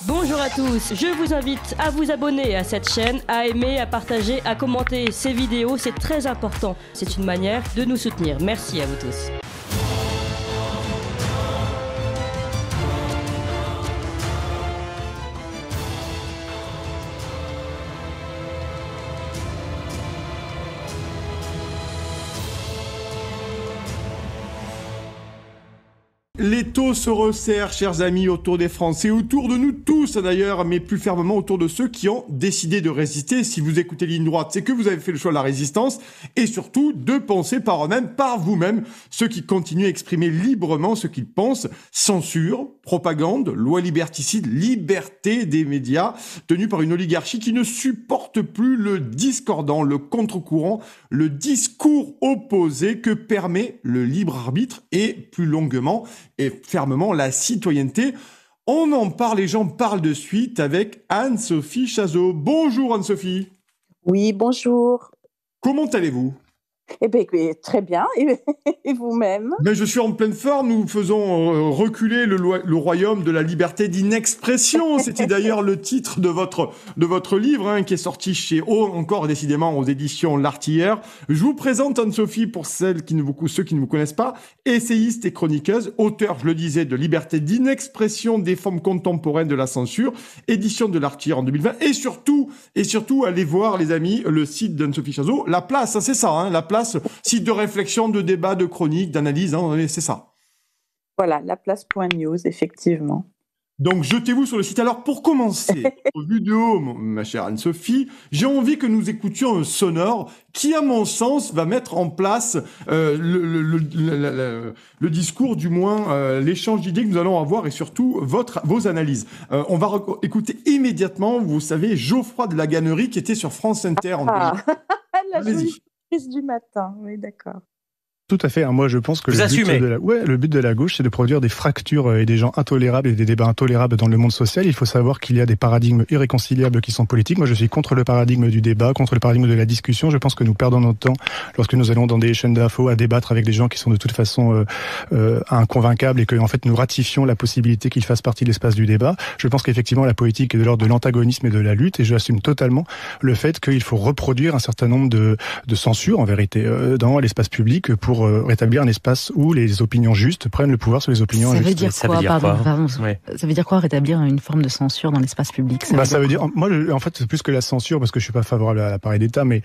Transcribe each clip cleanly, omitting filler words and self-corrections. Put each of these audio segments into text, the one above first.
Bonjour à tous, je vous invite à vous abonner à cette chaîne, à aimer, à partager, à commenter ces vidéos, c'est très important. C'est une manière de nous soutenir. Merci à vous tous. L'étau se resserre, chers amis, autour des Français, autour de nous tous d'ailleurs, mais plus fermement autour de ceux qui ont décidé de résister. Si vous écoutez Ligne Droite, c'est que vous avez fait le choix de la résistance et surtout de penser par eux-mêmes, par vous-même, ceux qui continuent à exprimer librement ce qu'ils pensent. Censure, propagande, loi liberticide, liberté des médias, tenue par une oligarchie qui ne supporte plus le discordant, le contre-courant, le discours opposé que permet le libre arbitre et plus longuement et fermement la citoyenneté. On en parle, les gens parlent de suite avec Anne-Sophie Chazot. Bonjour Anne-Sophie. Oui, bonjour. Comment allez-vous ? Eh bien, très bien. Et vous-même ? Ben, je suis en pleine forme. Nous faisons reculer le royaume de la liberté d'inexpression. C'était d'ailleurs le titre de votre livre, hein, qui est sorti chez encore décidément aux éditions L'Artilleur. Je vous présente Anne-Sophie pour ceux qui ne vous connaissent pas. Essayiste et chroniqueuse, auteur, je le disais, de Liberté d'inexpression des formes contemporaines de la censure, édition de L'Artilleur en 2020. Et surtout, allez voir, les amis, le site d'Anne-Sophie Chazot. La Place, hein, c'est ça, hein, La Place, site de réflexion, de débat, de chronique, d'analyse, hein, c'est ça. Voilà, laplace.news, effectivement. Donc, jetez-vous sur le site. Alors, pour commencer, au vu de haut, ma chère Anne-Sophie, j'ai envie que nous écoutions un sonore qui, à mon sens, va mettre en place le discours, du moins l'échange d'idées que nous allons avoir et surtout vos analyses. On va écouter immédiatement, vous savez, Geoffroy de la Gannerie qui était sur France Inter. La jolie prise du matin, oui, d'accord. Tout à fait. Moi, je pense que le but de la gauche, c'est de produire des fractures et des gens intolérables et des débats intolérables dans le monde social. Il faut savoir qu'il y a des paradigmes irréconciliables qui sont politiques. Moi, je suis contre le paradigme du débat, contre le paradigme de la discussion. Je pense que nous perdons notre temps lorsque nous allons dans des chaînes d'infos à débattre avec des gens qui sont de toute façon inconvaincables et que, en fait, nous ratifions la possibilité qu'ils fassent partie de l'espace du débat. Je pense qu'effectivement, la politique est de l'ordre de l'antagonisme et de la lutte, et j'assume totalement le fait qu'il faut reproduire un certain nombre de censures, en vérité, dans l'espace public pour rétablir un espace où les opinions justes prennent le pouvoir sur les opinions injustes. Ça veut dire quoi, Ça veut dire quoi, rétablir une forme de censure dans l'espace public? Ça veut dire, moi, en fait, c'est plus que la censure, parce que je suis pas favorable à l'appareil d'État, mais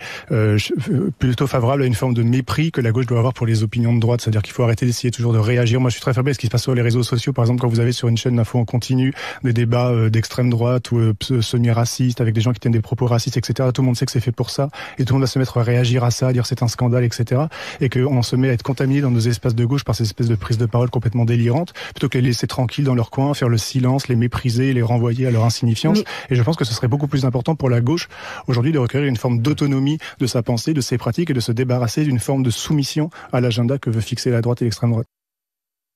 plutôt favorable à une forme de mépris que la gauche doit avoir pour les opinions de droite. C'est-à-dire qu'il faut arrêter d'essayer toujours de réagir. Moi, je suis très faible à ce qui se passe sur les réseaux sociaux. Par exemple, quand vous avez sur une chaîne d'info en continu des débats d'extrême droite ou semi-racistes avec des gens qui tiennent des propos racistes, etc. Tout le monde sait que c'est fait pour ça, et tout le monde va se mettre à réagir à ça, à dire c'est un scandale, etc. Et qu'on se met à être contaminé dans nos espaces de gauche par ces espèces de prises de parole complètement délirantes, plutôt que les laisser tranquilles dans leur coin, faire le silence, les mépriser, les renvoyer à leur insignifiance. Et je pense que ce serait beaucoup plus important pour la gauche aujourd'hui de requérir une forme d'autonomie de sa pensée, de ses pratiques, et de se débarrasser d'une forme de soumission à l'agenda que veut fixer la droite et l'extrême droite.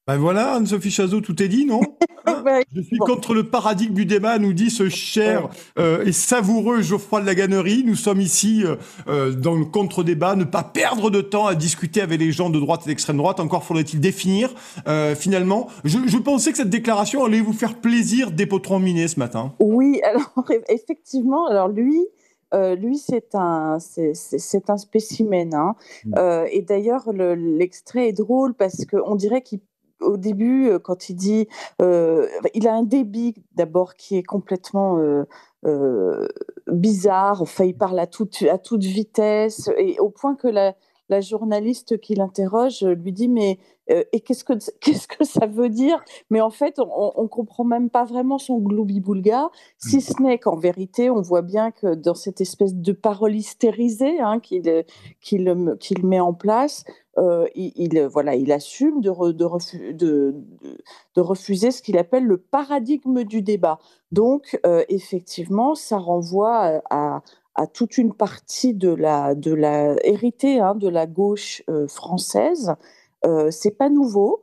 Ben voilà, Anne-Sophie Chazot, tout est dit, non? Je suis contre le paradigme du débat, nous dit ce cher et savoureux Geoffroy de la Gannerie. Nous sommes ici dans le contre-débat, ne pas perdre de temps à discuter avec les gens de droite et d'extrême droite. Encore faudrait-il définir, finalement. Je pensais que cette déclaration allait vous faire plaisir, Dépotron Minet, ce matin. Oui, alors effectivement, alors lui, c'est un spécimen. Hein. Et d'ailleurs, l'extrait est drôle parce qu'on dirait qu'au début, quand il dit... il a un débit, d'abord, qui est complètement bizarre. Enfin, il parle à toute vitesse, et au point que la journaliste qui l'interroge lui dit « Mais et qu'est-ce que ça veut dire ?» Mais en fait, on comprend même pas vraiment son gloubi-boulga, si ce n'est qu'en vérité, on voit bien que dans cette espèce de parole hystérisée qu'il met en place, il assume de refuser ce qu'il appelle le paradigme du débat. Donc, effectivement, ça renvoie à toute une partie de la héritée de la gauche française. C'est pas nouveau.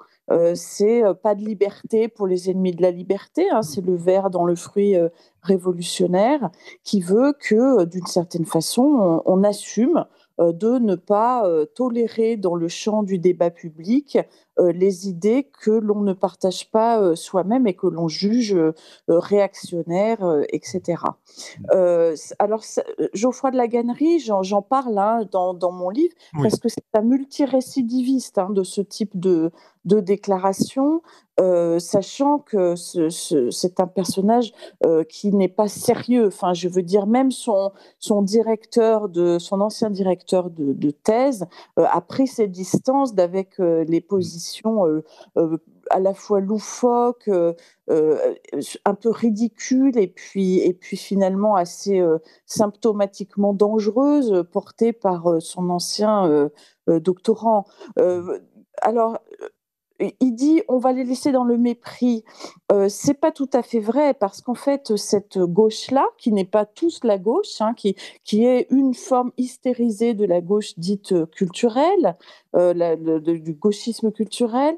C'est pas de liberté pour les ennemis de la liberté. C'est le ver dans le fruit révolutionnaire qui veut que, d'une certaine façon, on assume de ne pas tolérer dans le champ du débat public les idées que l'on ne partage pas soi-même et que l'on juge réactionnaires, etc. Alors, Geoffroy de la Gannerie, j'en parle dans mon livre, Oui. parce que c'est un multirécidiviste de ce type de déclaration, sachant que c'est un personnage qui n'est pas sérieux. Enfin, je veux dire, même son ancien directeur de thèse a pris ses distances d'avec les positions à la fois loufoques, un peu ridicules, et puis finalement assez symptomatiquement dangereuses, portées par son ancien doctorant. Alors, il dit on va les laisser dans le mépris. C'est pas tout à fait vrai, parce qu'en fait cette gauche-là, qui n'est pas tous la gauche, qui est une forme hystérisée de la gauche dite culturelle, du gauchisme culturel,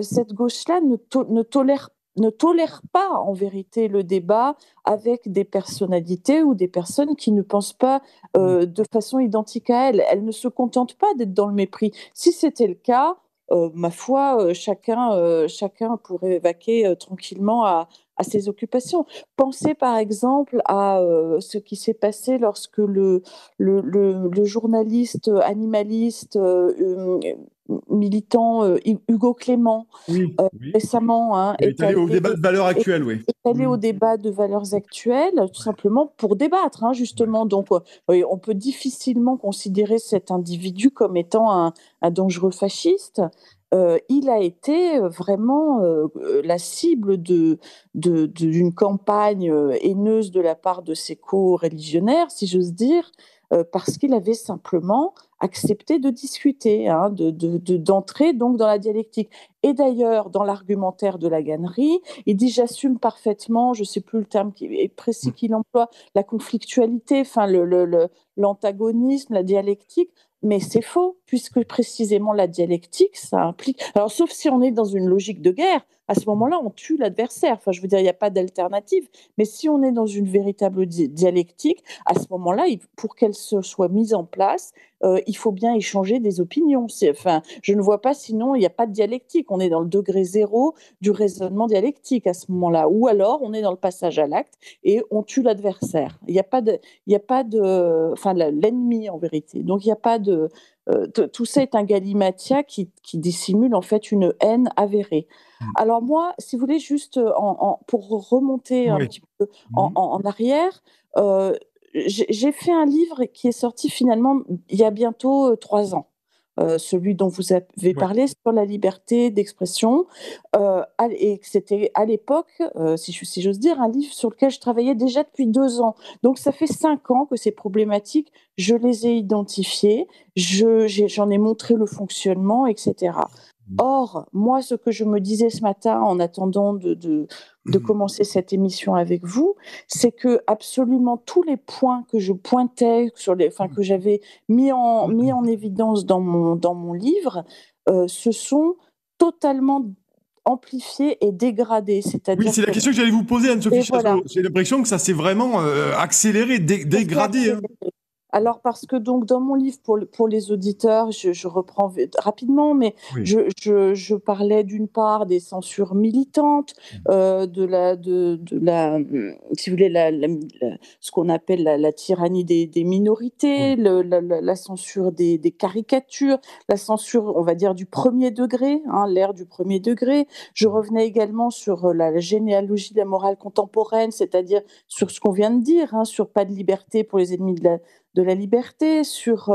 cette gauche-là ne tolère pas en vérité le débat avec des personnalités ou des personnes qui ne pensent pas de façon identique à elle. Elle ne se contente pas d'être dans le mépris. Si c'était le cas, ma foi, chacun pourrait vaquer tranquillement à ses occupations. Pensez par exemple à ce qui s'est passé lorsque le journaliste animaliste militant Hugo Clément, Oui, oui. récemment, Il est allé au débat de valeurs actuelles, oui. est allé au débat de valeurs actuelles, tout simplement pour débattre, justement. Ouais. Donc, oui, on peut difficilement considérer cet individu comme étant un dangereux fasciste. Il a été vraiment la cible d'une campagne haineuse de la part de ses co-religionnaires, si j'ose dire, parce qu'il avait simplement accepté de discuter, d'entrer donc dans la dialectique. Et d'ailleurs, dans l'argumentaire de la Gannerie, il dit j'assume parfaitement, je ne sais plus le terme précis qu'il emploie, la conflictualité, enfin l'antagonisme, la dialectique. Mais c'est faux, puisque précisément la dialectique, ça implique... Alors, sauf si on est dans une logique de guerre, à ce moment-là, on tue l'adversaire. Enfin, je veux dire, il n'y a pas d'alternative. Mais si on est dans une véritable dialectique, à ce moment-là, pour qu'elle soit mise en place, il faut bien échanger des opinions. Enfin, je ne vois pas, sinon, il n'y a pas de dialectique. On est dans le degré zéro du raisonnement dialectique à ce moment-là. Ou alors, on est dans le passage à l'acte et on tue l'adversaire. Il n'y a pas de, enfin, l'ennemi en vérité. Donc il n'y a pas de, tout ça est un galimatia qui dissimule en fait une haine avérée. Alors moi, si vous voulez, juste pour remonter un Oui. petit peu en arrière, j'ai fait un livre qui est sorti finalement il y a bientôt 3 ans. Celui dont vous avez parlé, sur la liberté d'expression, et c'était à l'époque, si j'ose dire, un livre sur lequel je travaillais déjà depuis 2 ans. Donc ça fait 5 ans que ces problématiques, je les ai identifiées, j'en ai montré le fonctionnement, etc. Or, moi, ce que je me disais ce matin en attendant de commencer cette émission avec vous, c'est que absolument tous les points que je pointais, que j'avais mis en évidence dans mon livre, se sont totalement amplifiés et dégradés. Oui, c'est la question que j'allais vous poser, Anne-Sophie Chazot. Voilà. J'ai l'impression que ça s'est vraiment accéléré, dégradé. Alors, parce que donc dans mon livre, pour les auditeurs, je reprends rapidement, mais Oui. je parlais d'une part des censures militantes, de la, si vous voulez, ce qu'on appelle la tyrannie des minorités, la censure des caricatures, la censure, on va dire, du premier degré, l'ère du premier degré. Je revenais également sur la généalogie de la morale contemporaine, c'est-à-dire sur ce qu'on vient de dire, sur pas de liberté pour les ennemis de la liberté, sur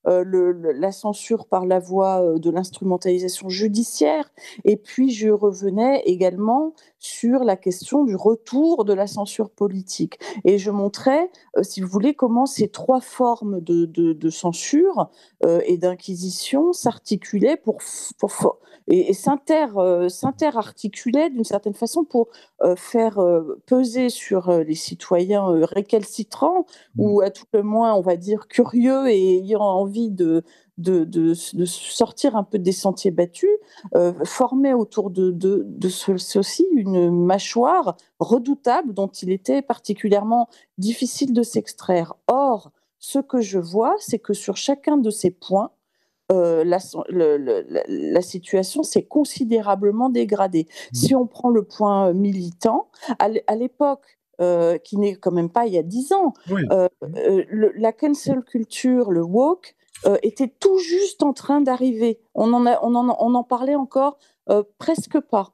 la censure par la voie de l'instrumentalisation judiciaire. Et puis, je revenais également sur la question du retour de la censure politique. Et je montrais, si vous voulez, comment ces 3 formes de censure et d'inquisition s'articulaient et s'interarticulaient d'une certaine façon pour faire peser sur les citoyens récalcitrants, ou à tout le moins, on va dire, curieux et ayant envie de sortir un peu des sentiers battus, former autour de ceci une mâchoire redoutable dont il était particulièrement difficile de s'extraire. Or, ce que je vois, c'est que sur chacun de ces points, la situation s'est considérablement dégradée. Si on prend le point militant, à l'époque, qui n'est quand même pas il y a 10 ans, Oui. la cancel culture, le woke, était tout juste en train d'arriver. On en parlait encore presque pas.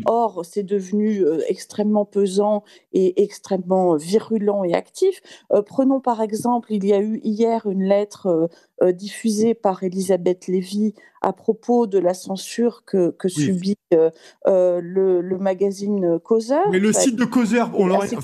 Or, c'est devenu extrêmement pesant et extrêmement virulent et actif. Prenons par exemple, il y a eu hier une lettre diffusée par Elisabeth Lévy à propos de la censure que Oui. subit le magazine Causeur. Mais le site de Causeur, Assez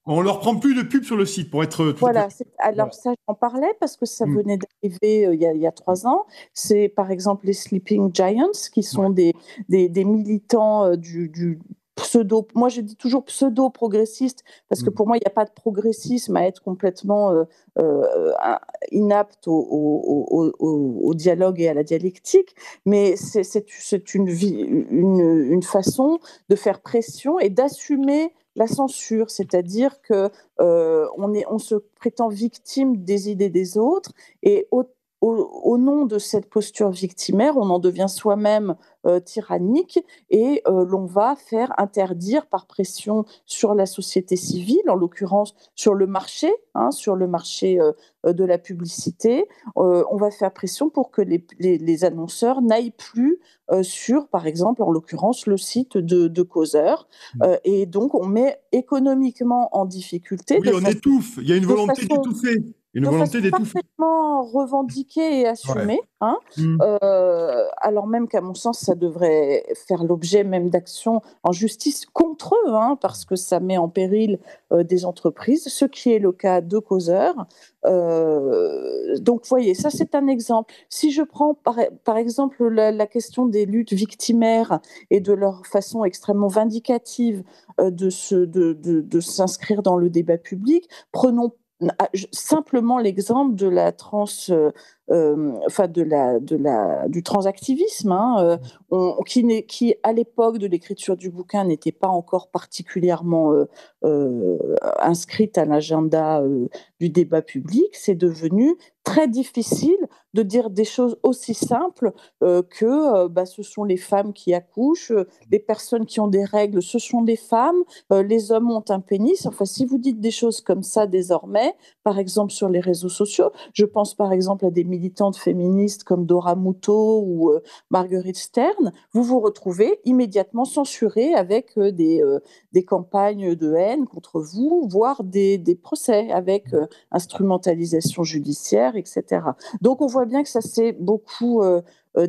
on leur prend plus de pub sur le site pour être tout à Voilà, fait. alors ça, j'en parlais parce que ça Mm. venait d'arriver il y a 3 ans. C'est par exemple les Sleeping Giants, qui sont des militants du pseudo. Moi, je dis toujours pseudo-progressiste parce que pour moi, il n'y a pas de progressisme à être complètement inapte au dialogue et à la dialectique, mais c'est une façon de faire pression et d'assumer la censure, c'est-à-dire que on se prétend victime des idées des autres et au nom de cette posture victimaire, on en devient soi-même tyrannique et l'on va faire interdire par pression sur la société civile, en l'occurrence sur le marché de la publicité. On va faire pression pour que les annonceurs n'aillent plus sur, par exemple, en l'occurrence, le site de Causeur. Et donc, on met économiquement en difficulté Oui, on étouffe. Il y a une volonté façon d'étouffer. Une de volonté façon d'étouffer. parfaitement revendiquée et assumée, hein, Mm. alors même qu'à mon sens, ça devrait faire l'objet même d'actions en justice contre eux, hein, parce que ça met en péril des entreprises, ce qui est le cas de Causeur. Donc, vous voyez, ça c'est un exemple. Si je prends par exemple la question des luttes victimaires et de leur façon extrêmement vindicative de s'inscrire dans le débat public, prenons simplement l'exemple de la du transactivisme, hein, qui à l'époque de l'écriture du bouquin n'était pas encore particulièrement inscrite à l'agenda du débat public. C'est devenu très difficile de dire des choses aussi simples que ce sont les femmes qui accouchent, les personnes qui ont des règles, ce sont des femmes, les hommes ont un pénis. Enfin, si vous dites des choses comme ça désormais, par exemple sur les réseaux sociaux, je pense par exemple à des militantes féministes comme Dora Muto ou Marguerite Stern, vous vous retrouvez immédiatement censurée avec des campagnes de haine contre vous, voire des procès avec instrumentalisation judiciaire, etc. Donc on voit bien que ça s'est beaucoup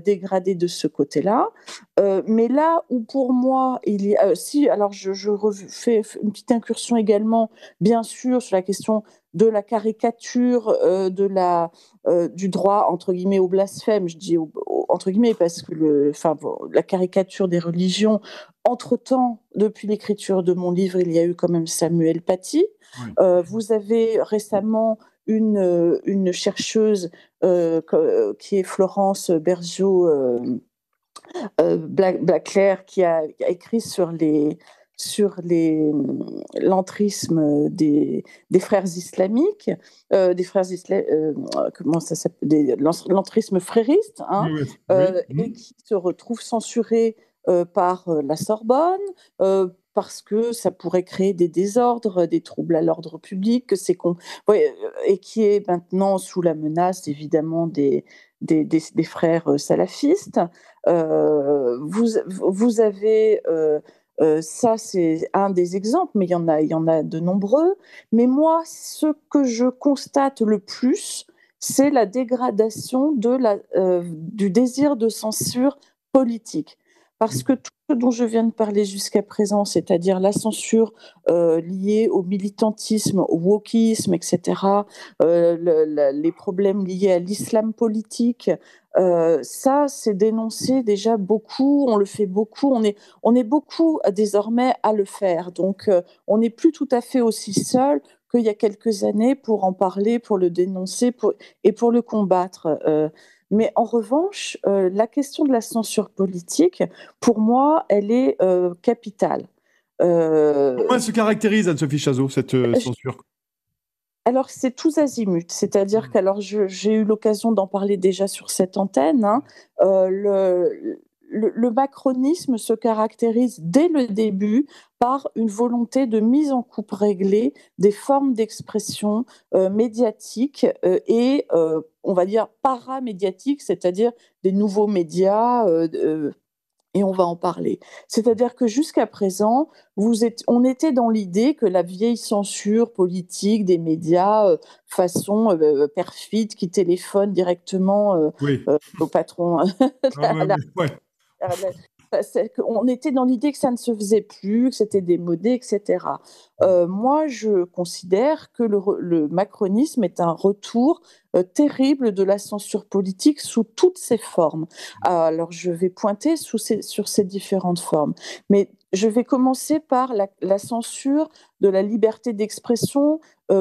dégradé de ce côté-là. Mais là où pour moi, il y a... alors je fais une petite incursion également, bien sûr, sur la question de la caricature, du droit, entre guillemets, au blasphème. Je dis entre guillemets parce que la caricature des religions, entre-temps, depuis l'écriture de mon livre, il y a eu quand même Samuel Paty. Oui. Vous avez récemment une chercheuse qui est Florence Bergeau Blackler, qui a écrit sur l'entrisme des frères islamiques, comment ça s'appelle, l'entrisme frériste, hein, et qui se retrouve censuré par la Sorbonne, parce que ça pourrait créer des désordres, des troubles à l'ordre public, et qui est maintenant sous la menace évidemment des frères salafistes. Vous avez ça, c'est un des exemples, mais il y en a de nombreux. Mais moi, ce que je constate le plus, c'est la dégradation du désir de censure politique. Parce que tout ce dont je viens de parler jusqu'à présent, c'est-à-dire la censure liée au militantisme, au wokisme, etc., les problèmes liés à l'islam politique, ça, c'est dénoncé déjà beaucoup, on le fait beaucoup, on est beaucoup désormais à le faire. Donc, on n'est plus tout à fait aussi seul qu'il y a quelques années pour en parler, pour le dénoncer et pour le combattre. Mais en revanche, la question de la censure politique, pour moi, elle est capitale. Comment elle se caractérise, Anne-Sophie Chazot, cette censure ? Alors, c'est tous azimuts, c'est-à-dire qu'alors j'ai eu l'occasion d'en parler déjà sur cette antenne, hein. Le macronisme se caractérise dès le début par une volonté de mise en coupe réglée des formes d'expression médiatiques et, on va dire, paramédiatiques, c'est-à-dire des nouveaux médias, et on va en parler. C'est-à-dire que jusqu'à présent, on était dans l'idée que la vieille censure politique des médias, façon perfide, qui téléphone directement Oui. au patron, Ah ouais, ouais. on était dans l'idée que ça ne se faisait plus, que c'était démodé, etc. Moi, je considère que le macronisme est un retour terrible de la censure politique sous toutes ses formes. Alors, je vais pointer sur ces différentes formes. Mais je vais commencer par la censure de la liberté d'expression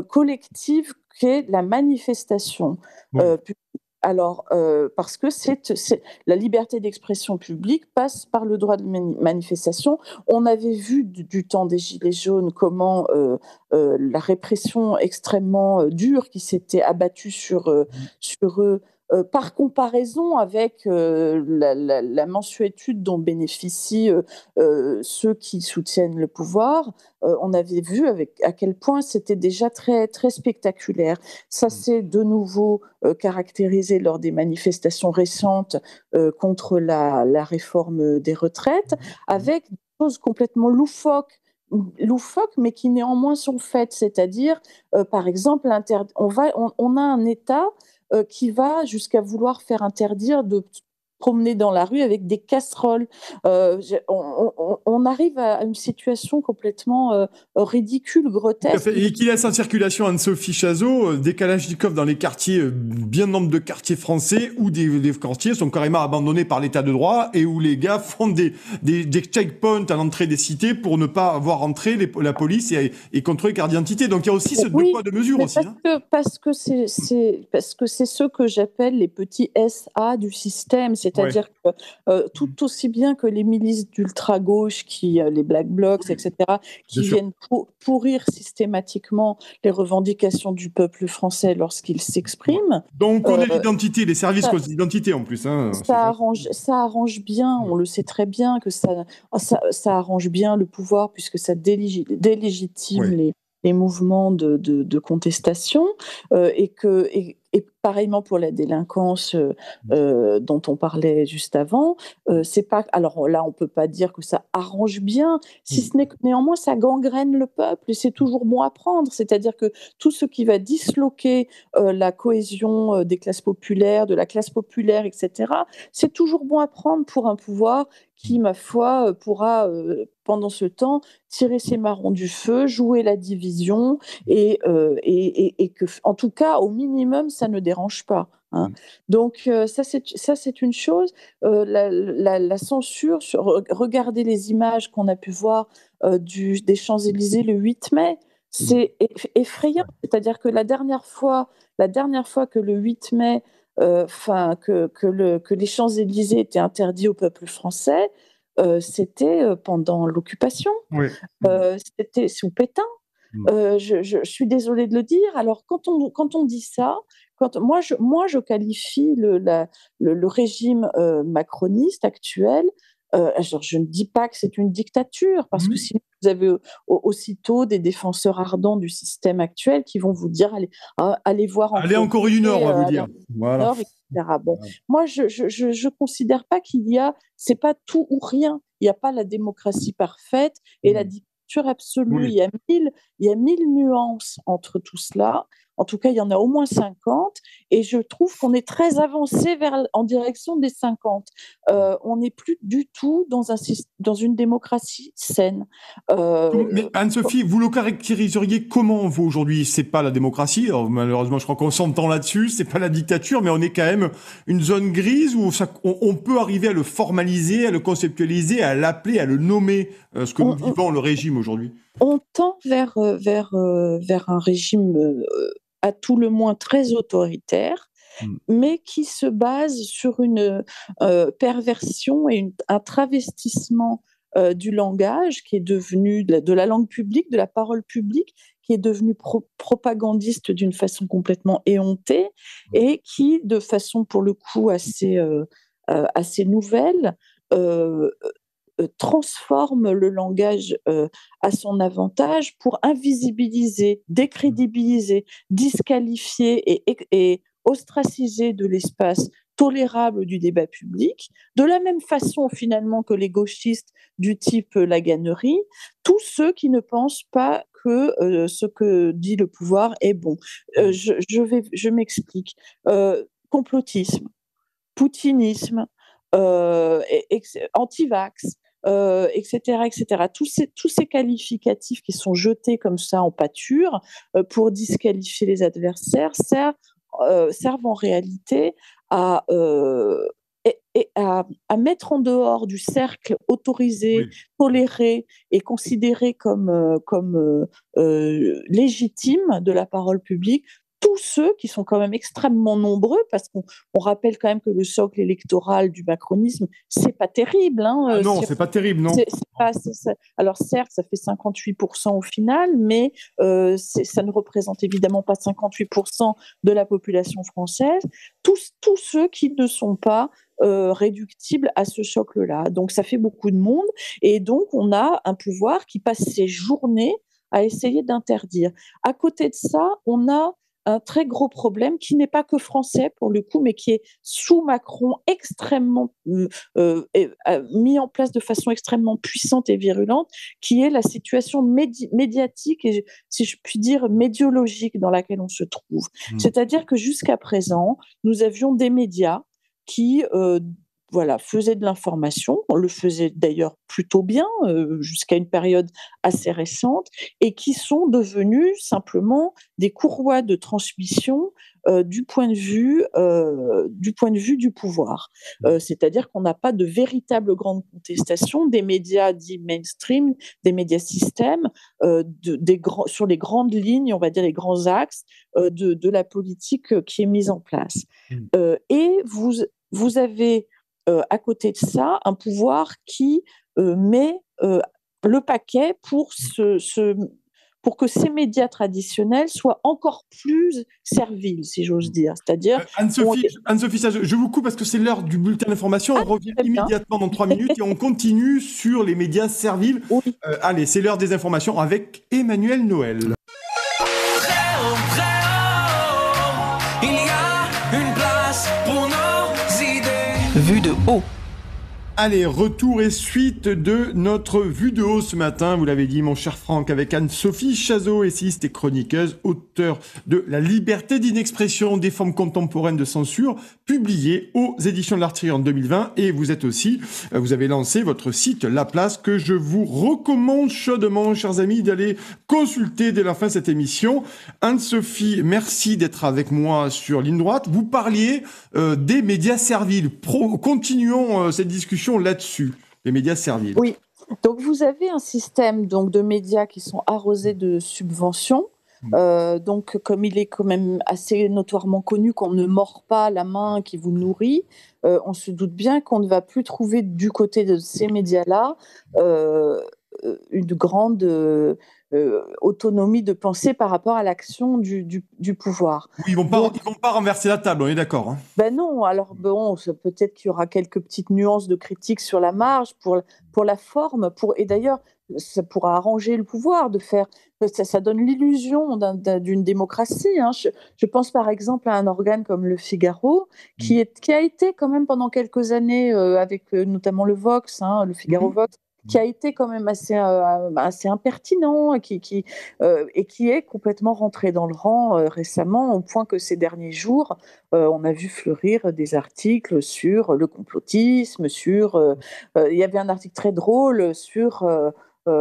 collective qu'est la manifestation Oui. publique. Alors, parce que la liberté d'expression publique passe par le droit de manifestation. On avait vu du temps des Gilets jaunes comment la répression extrêmement dure qui s'était abattue sur eux, par comparaison avec la mansuétude dont bénéficient ceux qui soutiennent le pouvoir, on avait vu à quel point c'était déjà très, très spectaculaire. Ça s'est de nouveau caractérisé lors des manifestations récentes contre la réforme des retraites, avec des choses complètement loufoques, mais qui néanmoins sont faites. C'est-à-dire, par exemple, on a un État qui va jusqu'à vouloir faire interdire de promener dans la rue avec des casseroles. On arrive à une situation complètement ridicule, grotesque. Et qui laisse en circulation Anne-Sophie Chazot des kalachnikovs dans les quartiers, bien nombre de quartiers français où des quartiers sont carrément abandonnés par l'état de droit et où les gars font des checkpoints à l'entrée des cités pour ne pas voir entrer la police et contrôler carte d'identité. Donc il y a aussi ce deux poids deux mesures aussi. Parce que c'est ce que j'appelle les petits SA du système, c'est-à-dire que tout aussi bien que les milices d'ultra-gauche, les Black Blocs, etc., qui viennent pourrir systématiquement les revendications du peuple français lorsqu'il s'exprime. Donc on connaît l'identité, les services contre l'identité en plus. Hein, ça arrange bien, on le sait très bien que ça arrange bien le pouvoir puisque ça délégitime les mouvements de contestation et pareillement pour la délinquance dont on parlait juste avant. C'est pas, alors là, on peut pas dire que ça arrange bien, si ce n'est que néanmoins ça gangrène le peuple et c'est toujours bon à prendre. C'est-à-dire que tout ce qui va disloquer la cohésion des classes populaires, de la classe populaire, etc., c'est toujours bon à prendre pour un pouvoir qui, ma foi, pourra, pendant ce temps, tirer ses marrons du feu, jouer la division et que, en tout cas, au minimum, ça ne dérange pas. Hein. Donc, ça, c'est une chose. La censure, regardez les images qu'on a pu voir des Champs-Élysées le 8 mai, c'est effrayant. C'est-à-dire que la dernière fois que le 8 mai, que les Champs-Élysées étaient interdits au peuple français, c'était pendant l'occupation, c'était sous Pétain. Je suis désolée de le dire. Alors, quand on dit ça, moi, je qualifie le régime macroniste actuel. Je ne dis pas que c'est une dictature, parce que sinon vous avez aussitôt des défenseurs ardents du système actuel qui vont vous dire allez voir en Corée du Nord, on va vous dire. Voilà. Nord, etc. Bon, moi, je considère pas c'est pas tout ou rien. Il n'y a pas la démocratie parfaite et la dictature absolue. Il y a 1000 nuances entre tout cela. En tout cas, il y en a au moins 50, et je trouve qu'on est très avancé en direction des 50. On n'est plus du tout dans une démocratie saine. Mais Anne-Sophie, vous le caractériseriez comment, vous, aujourd'hui? C'est pas la démocratie, alors, malheureusement, je crois qu'on s'entend là-dessus, c'est pas la dictature, mais on est quand même une zone grise où on peut arriver à le formaliser, à le conceptualiser, à l'appeler, à le nommer, ce que nous vivons, le régime aujourd'hui. On tend vers un régime à tout le moins très autoritaire, mais qui se base sur une perversion et un travestissement du langage, qui est devenu de la langue publique, de la parole publique, qui est devenu propagandiste d'une façon complètement éhontée et qui, de façon pour le coup assez nouvelle, transforme le langage à son avantage pour invisibiliser, décrédibiliser, disqualifier et ostraciser de l'espace tolérable du débat public, de la même façon finalement que les gauchistes du type Laganerie, tous ceux qui ne pensent pas que ce que dit le pouvoir est bon. Je m'explique. Complotisme, poutinisme, anti-vax, etc., etc. Tous ces qualificatifs qui sont jetés comme ça en pâture pour disqualifier les adversaires servent en réalité à mettre en dehors du cercle autorisé, toléré et considéré comme légitime de la parole publique tous ceux qui sont quand même extrêmement nombreux, parce qu'on rappelle quand même que le socle électoral du macronisme, c'est pas terrible. Non, c'est pas terrible, non. Alors certes, ça fait 58% au final, mais ça ne représente évidemment pas 58% de la population française. Tous ceux qui ne sont pas réductibles à ce socle-là. Donc ça fait beaucoup de monde, et donc on a un pouvoir qui passe ses journées à essayer d'interdire. À côté de ça, on a un très gros problème qui n'est pas que français pour le coup, mais qui est sous Macron extrêmement mis en place de façon extrêmement puissante et virulente, qui est la situation médiatique et, si je puis dire, médiologique dans laquelle on se trouve. C'est-à-dire que jusqu'à présent, nous avions des médias qui faisait de l'information, on le faisait d'ailleurs plutôt bien jusqu'à une période assez récente, et qui sont devenus simplement des courroies de transmission du point de vue du pouvoir. C'est-à-dire qu'on n'a pas de véritable grande contestation des médias dits mainstream, des médias systèmes, sur les grandes lignes, on va dire les grands axes de la politique qui est mise en place. Et vous avez à côté de ça, un pouvoir qui met le paquet pour que ces médias traditionnels soient encore plus serviles, si j'ose dire. C'est-à-dire Anne-Sophie, je vous coupe parce que c'est l'heure du bulletin d'information. On revient immédiatement dans 3 minutes et on continue sur les médias serviles. Oui. Allez, c'est l'heure des informations avec Emmanuel Noël. Vue de haut. Allez, retour et suite de notre vue de haut ce matin, vous l'avez dit mon cher Franck, avec Anne-Sophie Chazot, essayiste et chroniqueuse, auteure de La liberté d'inexpression des formes contemporaines de censure, publiée aux éditions de l'Artillerie en 2020, et vous avez lancé votre site La Place, que je vous recommande chaudement, chers amis, d'aller consulter dès la fin de cette émission. Anne-Sophie, merci d'être avec moi sur Ligne Droite. Vous parliez des médias serviles. Continuons cette discussion là-dessus, les médias serviles. Oui, donc vous avez un système de médias qui sont arrosés de subventions. Donc comme il est quand même assez notoirement connu qu'on ne mord pas la main qui vous nourrit, on se doute bien qu'on ne va plus trouver du côté de ces médias-là une grande autonomie de pensée par rapport à l'action du pouvoir. Oui, ils vont pas renverser la table, on est d'accord. Hein. Ben non, alors peut-être qu'il y aura quelques petites nuances de critique sur la marge, pour la forme, et d'ailleurs, ça pourra arranger le pouvoir de faire. Ça donne l'illusion d'une démocratie. Hein. Je pense par exemple à un organe comme Le Figaro, qui a été quand même pendant quelques années, avec notamment le Vox, le Figaro Vox, qui a été quand même assez impertinent et qui est complètement rentré dans le rang récemment, au point que ces derniers jours, on a vu fleurir des articles sur le complotisme, il y avait un article très drôle sur... vous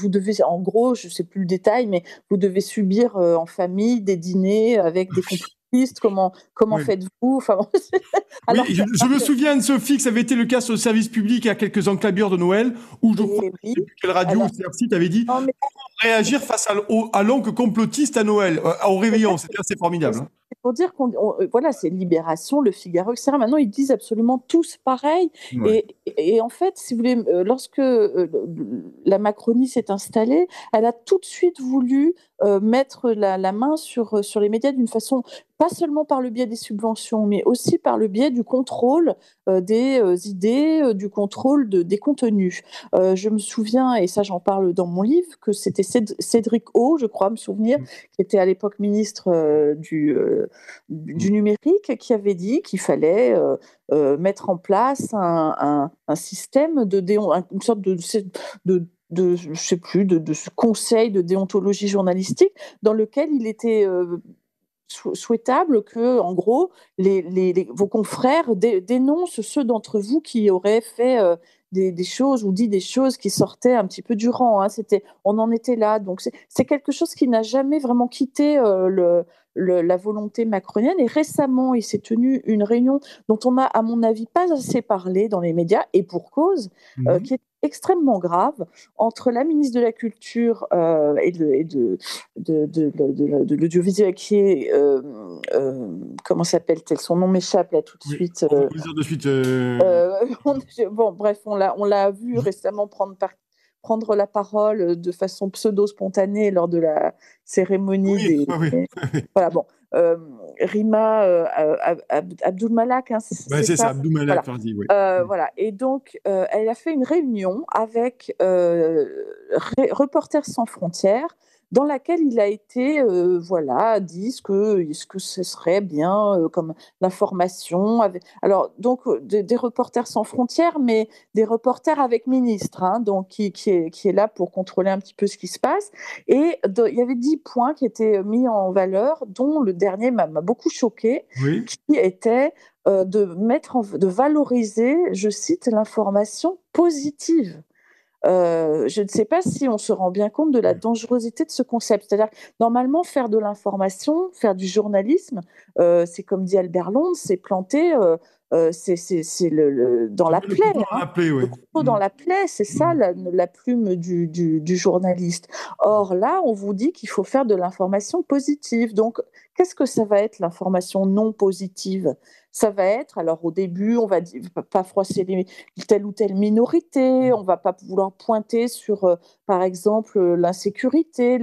devez, en gros, je ne sais plus le détail, mais vous devez subir en famille des dîners avec des complotistes. Comment faites-vous Alors, oui, je me souviens, Anne-Sophie, que ça avait été le cas sur le service public à quelques enclabures de Noël, où je crois que quelle radio ou CRC t'avait dit comment réagir face à l'oncle complotiste à Noël, au réveillon. C'était assez formidable. pour dire voilà, c'est Libération, Le Figaro, etc. Maintenant, ils disent absolument tous pareil. Ouais. Et en fait, si vous voulez, lorsque la Macronie s'est installée, elle a tout de suite voulu mettre la main sur les médias d'une façon, pas seulement par le biais des subventions, mais aussi par le biais du contrôle des idées, du contrôle des contenus. Je me souviens, et ça j'en parle dans mon livre, que c'était Cédric O, je crois me souvenir, qui était à l'époque ministre du numérique, qui avait dit qu'il fallait mettre en place un système une sorte de je sais plus, de ce conseil de déontologie journalistique dans lequel il était souhaitable que, en gros, vos confrères dénoncent ceux d'entre vous qui auraient fait des choses ou dit des choses qui sortaient un petit peu du rang. Hein. On en était là. Donc, c'est quelque chose qui n'a jamais vraiment quitté la volonté macronienne. Et récemment, il s'est tenu une réunion dont on n'a, à mon avis, pas assez parlé dans les médias, et pour cause, qui est extrêmement grave, entre la ministre de la Culture et de l'audiovisuel, qui est comment s'appelle-t-elle, son nom m'échappe là tout de suite. On va vous le dire de suite. Bon, bref, on l'a vu récemment prendre la parole de façon pseudo-spontanée lors de la cérémonie voilà, bon. Rima Abdul-Malak, hein, c'est ça, Abdul-Malak Fardi, oui. Voilà. Et donc, elle a fait une réunion avec Reporters sans frontières, dans laquelle il a été dit ce que ce serait bien comme l'information. Alors, donc, des Reporters sans frontières, mais des reporters avec ministre, hein, donc qui est là pour contrôler un petit peu ce qui se passe. Et il y avait 10 points qui étaient mis en valeur, dont le dernier m'a beaucoup choqué, qui était de valoriser, je cite, l'information positive. Je ne sais pas si on se rend bien compte de la dangerosité de ce concept. C'est-à-dire, normalement, faire de l'information, faire du journalisme, c'est comme dit Albert Londres, c'est planter c'est dans la plaie. Dans la plaie, c'est ça la plume du journaliste. Or là, on vous dit qu'il faut faire de l'information positive. Donc, qu'est-ce que ça va être l'information non positive ? Ça va être, alors au début, on va pas froisser telle ou telle minorité, on va pas vouloir pointer sur, par exemple, l'insécurité,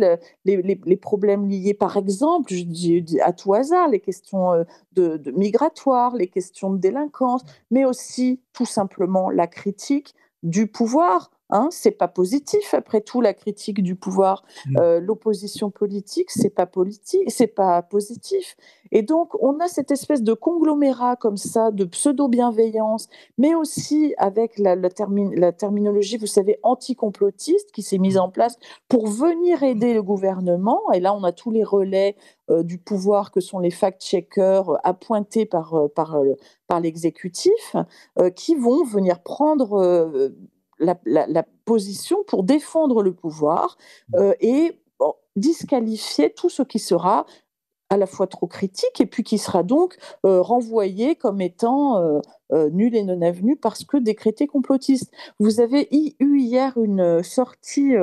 les problèmes liés, par exemple, je dis à tout hasard, les questions de migratoires, les questions de délinquance, mais aussi tout simplement la critique du pouvoir. Hein, c'est pas positif, après tout, la critique du pouvoir. L'opposition politique, c'est pas positif. Et donc, on a cette espèce de conglomérat comme ça, de pseudo-bienveillance, mais aussi avec la terminologie, vous savez, anticomplotiste qui s'est mise en place pour venir aider le gouvernement. Et là, on a tous les relais du pouvoir que sont les fact-checkers appointés par l'exécutif, qui vont venir prendre la position pour défendre le pouvoir et disqualifier tout ce qui sera à la fois trop critique et puis qui sera donc renvoyé comme étant nul et non avenu parce que décrété complotiste. Vous avez eu hier une sortie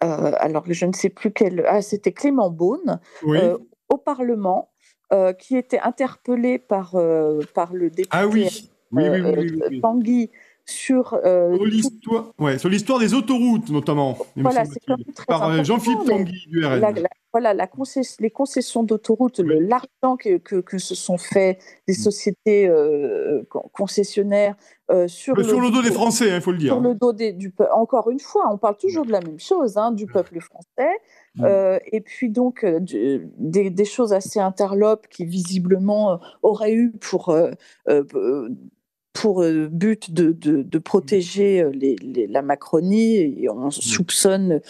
alors je ne sais plus c'était Clément Beaune au Parlement qui était interpellé par le député Tanguy sur l'histoire des autoroutes notamment. Voilà, c'est quand même très par Jean-Philippe Tanguy du RN. Les concessions d'autoroutes, l'argent que se sont fait des sociétés concessionnaires sur le dos des Français, il faut le dire. Sur le dos du peuple. Encore une fois, on parle toujours de la même chose, hein, du peuple français. Et puis donc des choses assez interlopes qui visiblement auraient eu pour but de protéger la Macronie, et on soupçonne...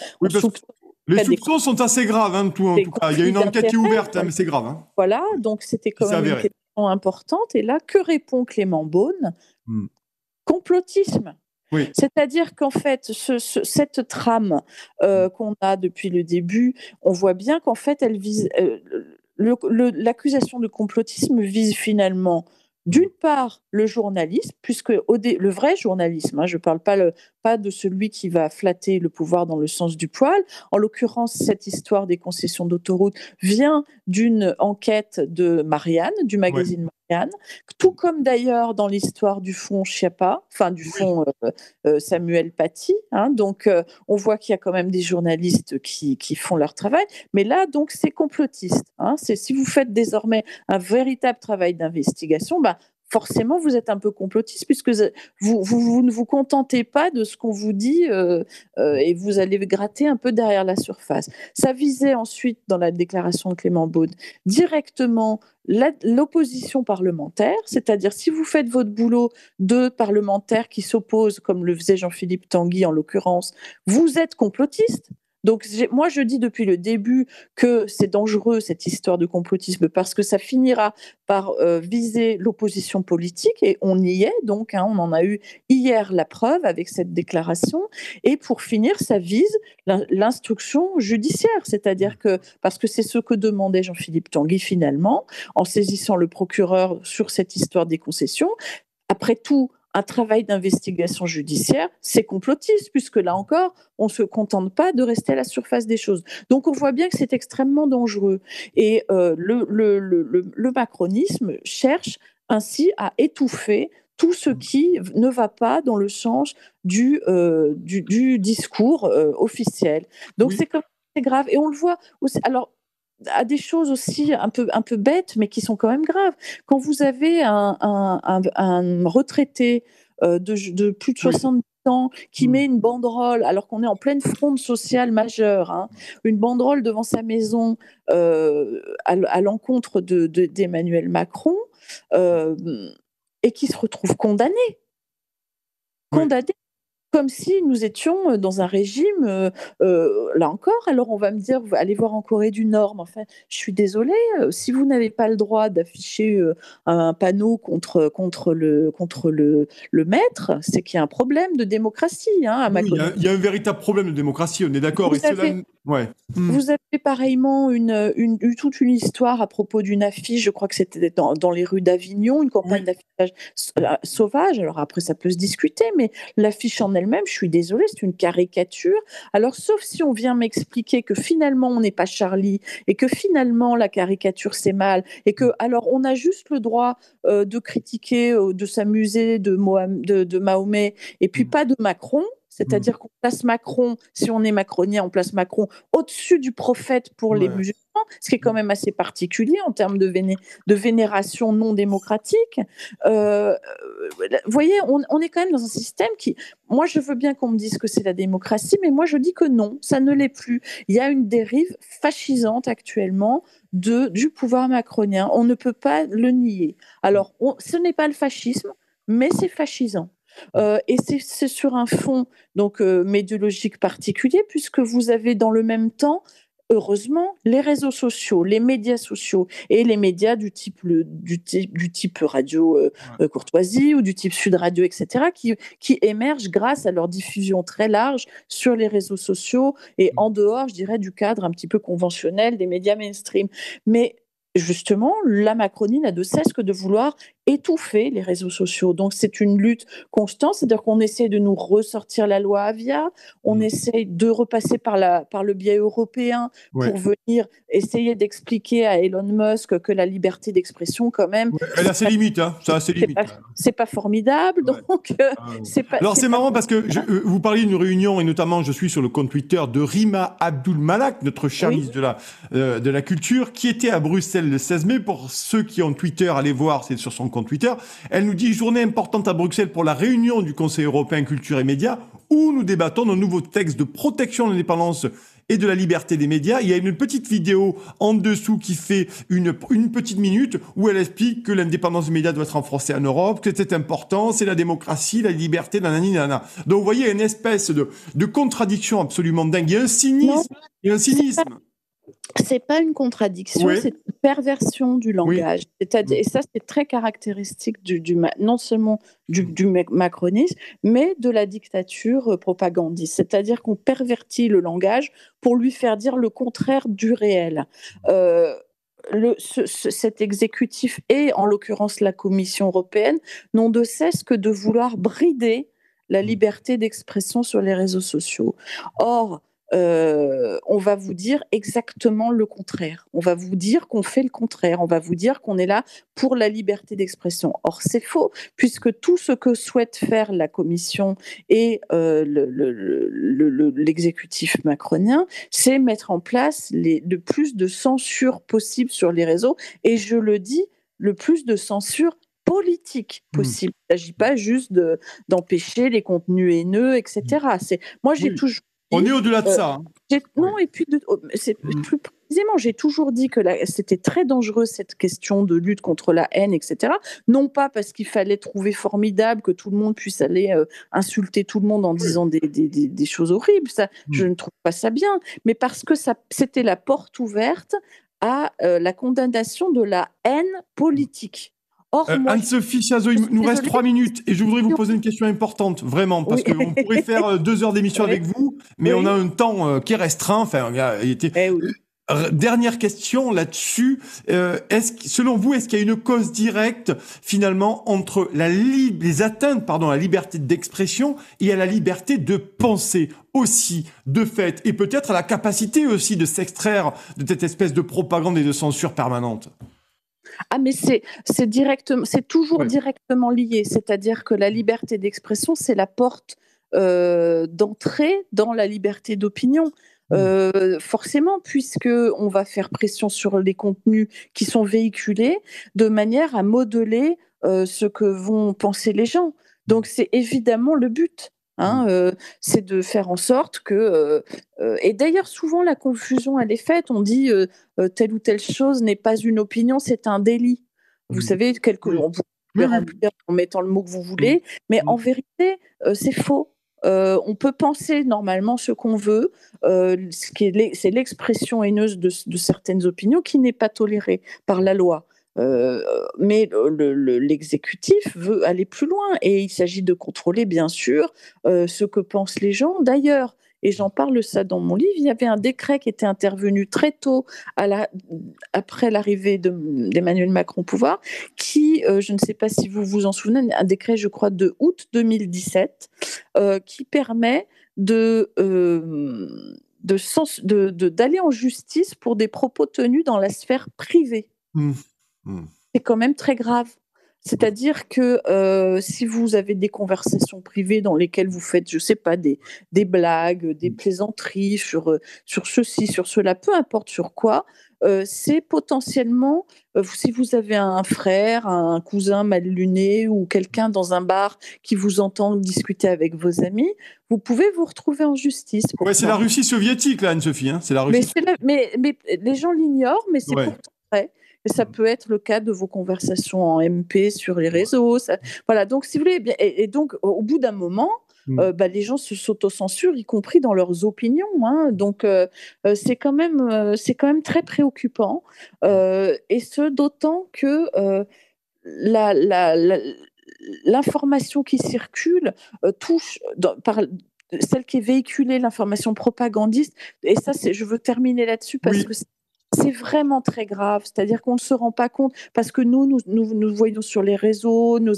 Les soupçons sont assez graves, hein, en tout cas. Il y a une enquête qui est ouverte, mais c'est grave. Hein. Voilà, donc c'était quand même une question importante. Et là, que répond Clément Beaune ? Complotisme. Oui. C'est-à-dire qu'en fait, cette trame qu'on a depuis le début, on voit bien qu'en fait, elle vise... l'accusation de complotisme vise finalement... D'une part, le journalisme, puisque le vrai journalisme, hein, je ne parle pas pas de celui qui va flatter le pouvoir dans le sens du poil. En l'occurrence, cette histoire des concessions d'autoroute vient d'une enquête de Marianne, du magazine Marianne, tout comme d'ailleurs dans l'histoire du fonds Schiappa, enfin du fonds Samuel Paty. Donc, on voit qu'il y a quand même des journalistes qui font leur travail. Mais là, donc, c'est complotiste. C'est si vous faites désormais un véritable travail d'investigation, forcément, vous êtes un peu complotiste puisque vous ne vous contentez pas de ce qu'on vous dit et vous allez gratter un peu derrière la surface. Ça visait ensuite, dans la déclaration de Clément Beaune, directement l'opposition parlementaire, c'est-à-dire si vous faites votre boulot de parlementaires qui s'opposent, comme le faisait Jean-Philippe Tanguy en l'occurrence, vous êtes complotiste. Donc moi, je dis depuis le début que c'est dangereux cette histoire de complotisme parce que ça finira par viser l'opposition politique et on y est donc, on en a eu hier la preuve avec cette déclaration et pour finir, ça vise l'instruction judiciaire, c'est-à-dire que, parce que c'est ce que demandait Jean-Philippe Tanguy finalement en saisissant le procureur sur cette histoire des concessions. Après tout, un travail d'investigation judiciaire, c'est complotiste, puisque là encore, on ne se contente pas de rester à la surface des choses. Donc on voit bien que c'est extrêmement dangereux. Et le macronisme cherche ainsi à étouffer tout ce qui ne va pas dans le sens du discours officiel. Donc c'est grave. Et on le voit aussi. Alors, à des choses aussi un peu bêtes, mais qui sont quand même graves. Quand vous avez un retraité de plus de 70 ans qui met une banderole, alors qu'on est en pleine fronde sociale majeure, une banderole devant sa maison à l'encontre d'Emmanuel Macron, et qui se retrouve condamné. Comme si nous étions dans un régime, là encore, alors on va me dire, allez voir en Corée du Nord, mais enfin, je suis désolée, si vous n'avez pas le droit d'afficher un panneau contre le maître, c'est qu'il y a un problème de démocratie, à ma connaissance. Il y a un véritable problème de démocratie, on est d'accord. Vous avez pareillement toute une histoire à propos d'une affiche, je crois que c'était dans les rues d'Avignon, une campagne d'affichage sauvage, alors après ça peut se discuter, mais l'affiche en elle-même, je suis désolée, c'est une caricature. Alors, sauf si on vient m'expliquer que finalement, on n'est pas Charlie et que finalement, la caricature, c'est mal et que, alors, on a juste le droit de critiquer, de s'amuser de Mahomet et puis pas de Macron. C'est-à-dire qu'on place Macron, si on est macronien, on place Macron au-dessus du prophète pour les musulmans, ce qui est quand même assez particulier en termes de vénération non démocratique. Vous voyez, on est quand même dans un système qui... Moi, je veux bien qu'on me dise que c'est la démocratie, mais moi, je dis que non, ça ne l'est plus. Il y a une dérive fascisante actuellement du pouvoir macronien. On ne peut pas le nier. Alors, ce n'est pas le fascisme, mais c'est fascisant. Et c'est sur un fond donc médiologique particulier puisque vous avez dans le même temps, heureusement, les réseaux sociaux, les médias sociaux et les médias du type Radio Courtoisie ou du type Sud Radio, etc., qui émergent grâce à leur diffusion très large sur les réseaux sociaux et en dehors, je dirais, du cadre un petit peu conventionnel des médias mainstream. Mais justement, la Macronie n'a de cesse que de vouloir étouffer les réseaux sociaux. Donc, c'est une lutte constante, c'est-à-dire qu'on essaie de nous ressortir la loi Avia, on essaie de repasser par le biais européen pour venir essayer d'expliquer à Elon Musk que la liberté d'expression, quand même... elle a ses limites, ça a ses limites. C'est pas formidable, donc... Alors, c'est marrant parce que vous parliez d'une réunion, et notamment, je suis sur le compte Twitter de Rima Abdul-Malak, notre chère ministre de la Culture, qui était à Bruxelles le 16 mai. Pour ceux qui ont Twitter, allez voir, c'est sur son compte Twitter. Elle nous dit « Journée importante à Bruxelles pour la réunion du Conseil européen Culture et Médias, où nous débattons d'un nouveau texte de protection de l'indépendance et de la liberté des médias. » Il y a une petite vidéo en dessous qui fait une petite minute où elle explique que l'indépendance des médias doit être renforcée en Europe, que c'est important, c'est la démocratie, la liberté, nanani, nanana. Donc vous voyez, il y a une espèce de contradiction absolument dingue. Il y a un cynisme. C'est pas une contradiction, c'est une perversion du langage. Et ça, c'est très caractéristique non seulement du macronisme, mais de la dictature propagandiste. C'est-à-dire qu'on pervertit le langage pour lui faire dire le contraire du réel. Cet exécutif et, en l'occurrence, la Commission européenne, n'ont de cesse que de vouloir brider la liberté d'expression sur les réseaux sociaux. Or, on va vous dire exactement le contraire. On va vous dire qu'on fait le contraire. On va vous dire qu'on est là pour la liberté d'expression. Or, c'est faux, puisque tout ce que souhaite faire la Commission et l'exécutif macronien, c'est mettre en place le plus de censure possible sur les réseaux. Et je le dis, le plus de censure politique possible. Il ne s'agit pas juste d'empêcher les contenus haineux, etc. Moi, j'ai toujours... On est au-delà de ça. Non, et puis plus précisément, j'ai toujours dit que c'était très dangereux cette question de lutte contre la haine, etc. Non pas parce qu'il fallait trouver formidable que tout le monde puisse aller insulter tout le monde en disant des choses horribles. Ça, je ne trouve pas ça bien, mais parce que c'était la porte ouverte à la condamnation de la haine politique. Or, Anne-Sophie Chazot, il nous reste 3 minutes et je voudrais vous poser une question importante, vraiment, parce qu'on pourrait faire 2 heures d'émission avec vous, mais on a un temps qui est restreint. Enfin, dernière question là-dessus. Selon vous, est-ce qu'il y a une cause directe, finalement, entre les atteintes, à la liberté d'expression et à la liberté de penser aussi, de fait, et peut-être à la capacité aussi de s'extraire de cette espèce de propagande et de censure permanente? Ah, mais c'est toujours directement lié. C'est-à-dire que la liberté d'expression, c'est la porte d'entrée dans la liberté d'opinion. Forcément, puisqu'on va faire pression sur les contenus qui sont véhiculés de manière à modeler ce que vont penser les gens. Donc, c'est évidemment le but. C'est de faire en sorte que... et d'ailleurs, souvent, la confusion, elle est faite. On dit telle ou telle chose n'est pas une opinion, c'est un délit. Vous savez, on peut remplir en mettant le mot que vous voulez, mais en vérité, c'est faux. On peut penser normalement ce qu'on veut, c'est l'expression haineuse de certaines opinions qui n'est pas tolérée par la loi. Mais l'exécutif veut aller plus loin et il s'agit de contrôler bien sûr ce que pensent les gens. D'ailleurs, et j'en parle ça dans mon livre, il y avait un décret qui était intervenu très tôt après l'arrivée d'Emmanuel Macron au pouvoir, qui, je ne sais pas si vous vous en souvenez, un décret, je crois, de août 2017, qui permet d'aller en justice pour des propos tenus dans la sphère privée. C'est quand même très grave. C'est-à-dire que si vous avez des conversations privées dans lesquelles vous faites, je ne sais pas, des blagues, des plaisanteries sur ceci, sur cela, peu importe sur quoi, c'est potentiellement, si vous avez un frère, un cousin mal luné ou quelqu'un dans un bar qui vous entend discuter avec vos amis, vous pouvez vous retrouver en justice. C'est la Russie soviétique, là, Anne-Sophie. C'est la Russie. Mais les gens l'ignorent, mais c'est pourtant vrai. Et ça peut être le cas de vos conversations en MP sur les réseaux. Voilà, donc si vous voulez, et donc au bout d'un moment, les gens s'autocensurent, y compris dans leurs opinions. Donc c'est quand même très préoccupant. Et ce, d'autant que l'information qui circule touche par celle qui est véhiculée, l'information propagandiste. Et ça, je veux terminer là-dessus parce que c'est vraiment très grave, c'est-à-dire qu'on ne se rend pas compte, parce que nous voyons sur les réseaux, nous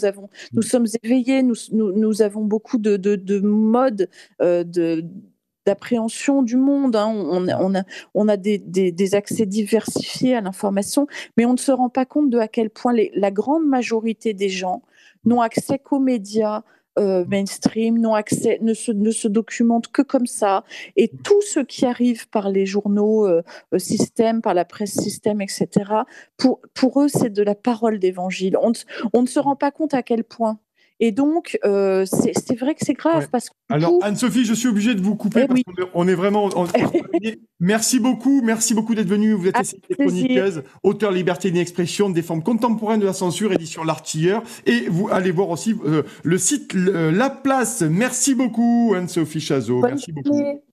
sommes éveillés, nous avons beaucoup de modes d'appréhension du monde, on a des accès diversifiés à l'information, mais on ne se rend pas compte à quel point la grande majorité des gens n'ont accès qu'aux médias mainstream, ne se documentent que comme ça, et tout ce qui arrive par les journaux système, par la presse système, etc., pour eux c'est de la parole d'évangile. On ne se rend pas compte à quel point. Et donc, c'est vrai que c'est grave. Parce que alors, Anne-Sophie, je suis obligée de vous couper parce qu'on est vraiment... Merci beaucoup d'être venue. Vous êtes chroniqueuse, auteure liberté d'expression, des formes contemporaines de la censure, édition L'Artilleur. Et vous allez voir aussi le site La Place. Merci beaucoup, Anne-Sophie Chazot. Merci beaucoup.